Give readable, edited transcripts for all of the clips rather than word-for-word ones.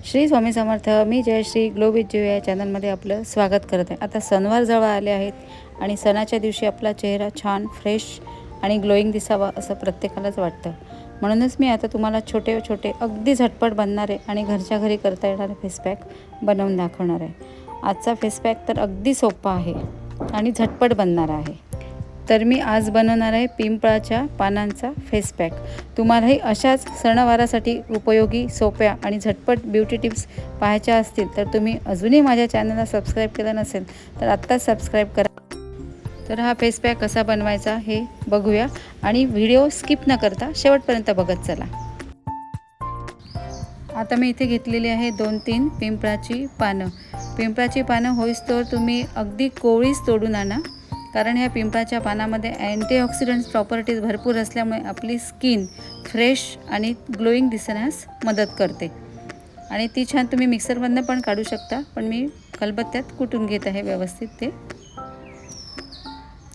श्री स्वामी समर्थ. मी Jayashree glow with Jay या चॅनलमध्ये आपलं स्वागत करत आहे. आता सणवार जवळ आले आहेत आणि सणाच्या दिवशी आपला चेहरा छान फ्रेश आणि ग्लोईंग दिसावा असं प्रत्येकालाच वाटतं. म्हणूनच मी आता तुम्हाला छोटे छोटे अगदी झटपट बनणारे आणि घरच्या घरी करता येणारे फेस पॅक बनवून दाखवणार आहे. आजचा फेस पॅक तर अगदी सोपा आहे आणि झटपट बनणारा आहे. तर मी आज बनवणार आहे पिंपळाच्या पानांचा फेस पॅक. तुम्हालाही अशाच सणवारासाठी उपयोगी सोप्या आणि झटपट ब्युटी टिप्स पाहायच्या असतील तर तुम्ही अजूनही माझ्या चॅनलला सबस्क्राईब केलं नसेल तर आत्ताच सबस्क्राईब करा. तर हा फेस पॅक कसा बनवायचा हे बघूया आणि व्हिडिओ स्किप न करता शेवटपर्यंत बघत चला. आता मी इथे घेतलेली आहे 2-3 पिंपळाची पानं. पिंपळाची पानं होईस्तोवर तुम्ही अगदी कोवळीच तोडून आणा, कारण ह्या पिंपळाच्या पानामध्ये अँटीऑक्सिडंट्स प्रॉपर्टीज भरपूर असल्यामुळे आपली स्किन फ्रेश आणि ग्लोईंग दिसण्यास मदत करते. आणि ती छान तुम्ही मिक्सरमधनं पण काढू शकता, पण मी खलबत्त्यात कुटून घेत आहे व्यवस्थित. ते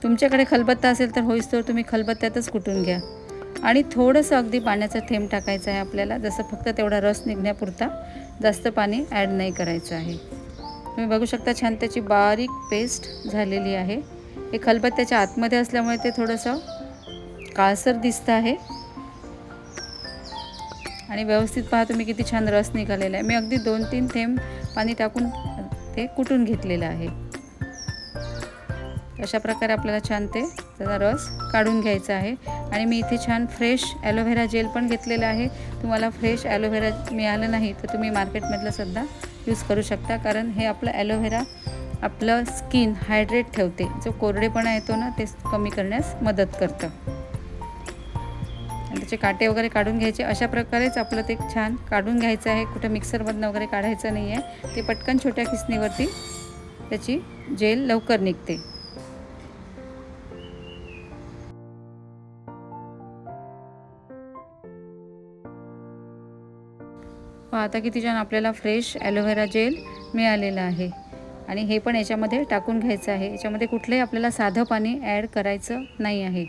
तुमच्याकडे खलबत्ता असेल तर होईस्तोवर तुम्ही खलबत्त्यातच कुटून घ्या. आणि थोडंसं अगदी पाण्याचा थेंब टाकायचं आहे आपल्याला, जसं फक्त तेवढा रस निघण्यापुरता, जास्त पाणी ॲड नाही करायचं आहे. तुम्ही बघू शकता छान त्याची बारीक पेस्ट झालेली आहे. हे खलबत्त्याच्या आतमध्ये असल्यामुळे ते थोडंसं काळसर दिसतं आहे. आणि व्यवस्थित पहा तुम्ही किती छान रस निघालेला आहे. मी अगदी 2-3 थेंब पाणी टाकून ते कुटून घेतलेलं आहे. अशा प्रकारे आपल्याला छान ते त्याचा रस काढून घ्यायचा आहे. आणि मी इथे छान फ्रेश ॲलोव्हेरा जेल पण घेतलेलं आहे. तुम्हाला फ्रेश ॲलोव्हेरा मिळालं नाही तर तुम्ही मार्केटमधलं सुद्धा यूज करू शकता, कारण हे आपलं ॲलोव्हेरा आपलं स्किन हायड्रेट ठेवते. जो कोरडेपणा येतो ना ते कमी करण्यास मदत करतं. आणि त्याचे काटे वगैरे काढून घ्यायचे. अशा प्रकारेच आपलं ते छान काढून घ्यायचं आहे. कुठं मिक्सरमधनं वगैरे काढायचं नाही आहे. ते पटकन छोट्या खिसणीवरती त्याची जेल लवकर निघते. आता किती छान आपल्याला फ्रेश ॲलोव्हेरा जेल मिळालेलं आहे. आणि हे पण याच्यामध्ये टाकून घ्यायचं आहे. याच्यामध्ये कुठलंही आपल्याला साधं पाणी ॲड करायचं नाही आहे.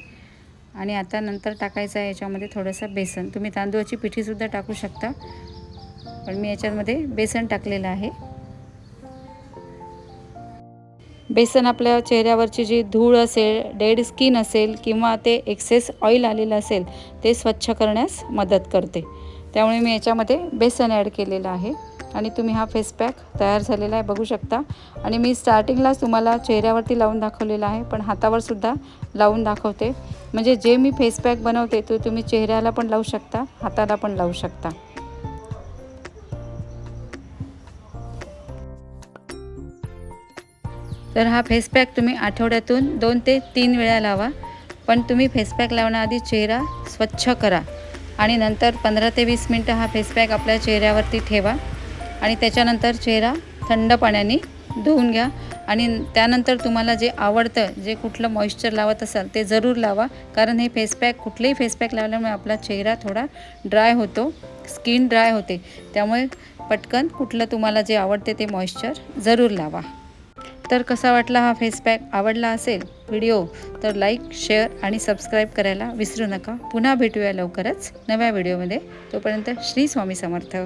आणि आता नंतर टाकायचं आहे याच्यामध्ये थोडंसं बेसन. तुम्ही तांदूळाची पिठीसुद्धा टाकू शकता, पण मी याच्यामध्ये बेसन टाकलेलं आहे. बेसन आपल्या चेहऱ्यावरची जी धूळ असेल, डेड स्किन असेल किंवा ते एक्सेस ऑइल आलेलं असेल ते स्वच्छ करण्यास मदत करते. त्यामुळे मी याच्यामध्ये बेसन ॲड केलेलं आहे. आणि तुम्ही हा फेस पॅक तयार झालेला आहे बघू शकता. आणि मी स्टार्टिंगलाच तुम्हाला चेहऱ्यावरती लावून दाखवलेला आहे, पण हातावरसुद्धा लावून दाखवते. म्हणजे जे मी फेस पॅक बनवते तो तुम्ही चेहऱ्याला पण लावू शकता, हाताला पण लावू शकता. तर हा फेस पॅक तुम्ही आठवड्यातून 2 ते 3 वेळा लावा. पण तुम्ही फेस पॅक लावण्याआधी चेहरा स्वच्छ करा आणि नंतर 15 ते 20 मिनटं हा फेस पॅक आपल्या चेहऱ्यावरती ठेवा. आणि त्याच्यानंतर चेहरा थंड पाण्याने धुवून घ्या. आणि त्यानंतर तुम्हाला जे आवडतं, जे कुठलं मॉइश्चर लावत असाल ते जरूर लावा, कारण हे फेस पॅक कुठलेही फेस पॅक लावल्यामुळे आपला चेहरा थोडा ड्राय होतो, स्किन ड्राय होते. त्यामुळे पटकन कुठलं तुम्हाला जे आवडते ते मॉइश्चर जरूर लावा. तर कसा वाटला हा फेस पॅक? आवडला असेल व्हिडिओ तर लाईक, शेअर आणि सबस्क्राईब करायला विसरू नका. पुन्हा भेटूया लवकरच नव्या व्हिडिओमध्ये. तोपर्यंत श्री स्वामी समर्थ.